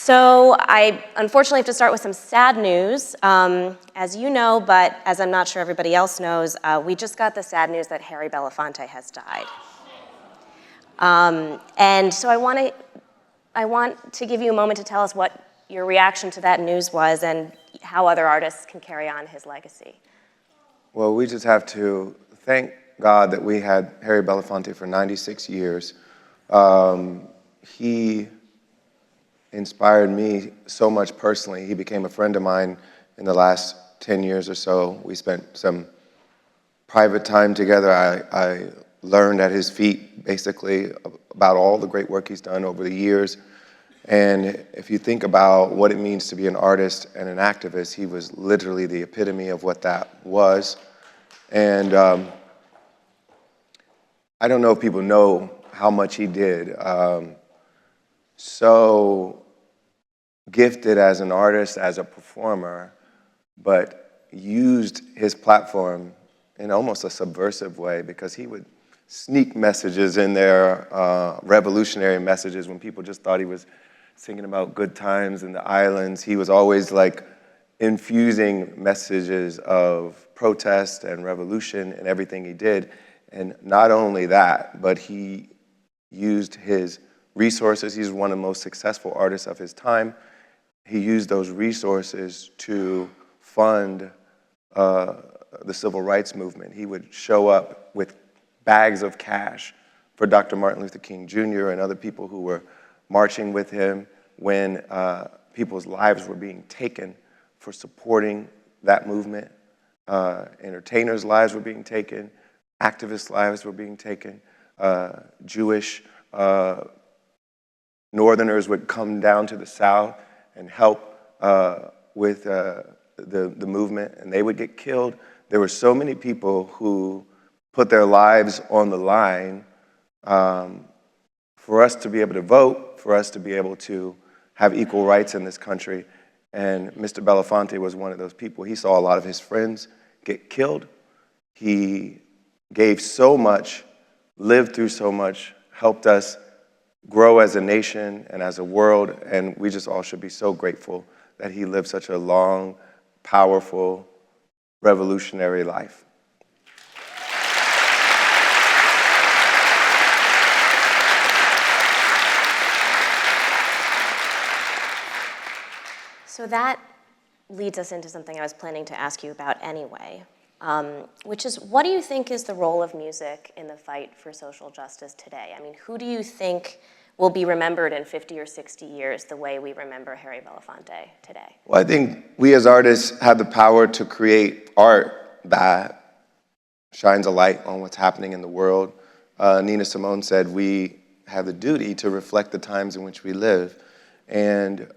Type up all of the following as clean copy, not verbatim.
So I unfortunately have to start with some sad news. As you know, but as I'm not sure everybody else knows, we just got the sad news that Harry Belafonte has died. And so I want to give you a moment to tell us what your reaction to that news was and how other artists can carry on his legacy. Well, we just have to thank God that we had Harry Belafonte for 96 years. He inspired me so much personally. He became a friend of mine in the last 10 years or so. We spent some private time together. I learned at his feet, basically, about all the great work he's done over the years. And if you think about what it means to be an artist and an activist, he was literally the epitome of what that was. And I don't know if people know how much he did. So gifted as an artist, as a performer, but used his platform in almost a subversive way, because he would sneak messages in there, revolutionary messages, when people just thought he was singing about good times in the islands. He was always like infusing messages of protest and revolution in everything he did. And not only that, but he used his resources. He's one of the most successful artists of his time. He used those resources to fund the civil rights movement. He would show up with bags of cash for Dr. Martin Luther King Jr. and other people who were marching with him when people's lives were being taken for supporting that movement. Entertainers' lives were being taken. Activists' lives were being taken. Jewish Northerners would come down to the South and help with the movement, and they would get killed. There were so many people who put their lives on the line for us to be able to vote, for us to be able to have equal rights in this country. And Mr. Belafonte was one of those people. He saw a lot of his friends get killed. He gave so much, lived through so much, helped us grow as a nation and as a world, and we just all should be so grateful that he lived such a long, powerful, revolutionary life. So that leads us into something I was planning to ask you about anyway, which is, what do you think is the role of music in the fight for social justice today? I mean, who do you think will be remembered in 50 or 60 years the way we remember Harry Belafonte today? Well, I think we as artists have the power to create art that shines a light on what's happening in the world. Nina Simone said we have the duty to reflect the times in which we live. And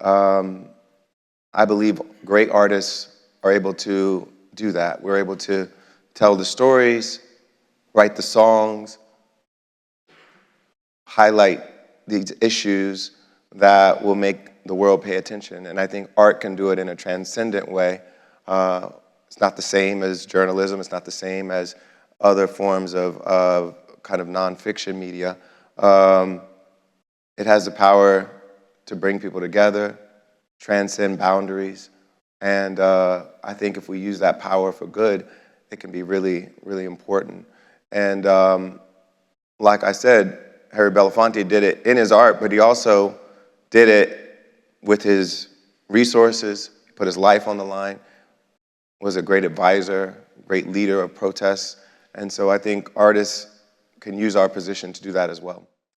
I believe great artists are able to do that. We're able to tell the stories, write the songs, highlight these issues that will make the world pay attention. And I think art can do it in a transcendent way. It's not the same as journalism. It's not the same as other forms of kind of nonfiction media. It has the power to bring people together, transcend boundaries. And I think if we use that power for good, it can be really, really important. And like I said, Harry Belafonte did it in his art, but he also did it with his resources. He put his life on the line, was a great advisor, great leader of protests. And so I think artists can use our position to do that as well.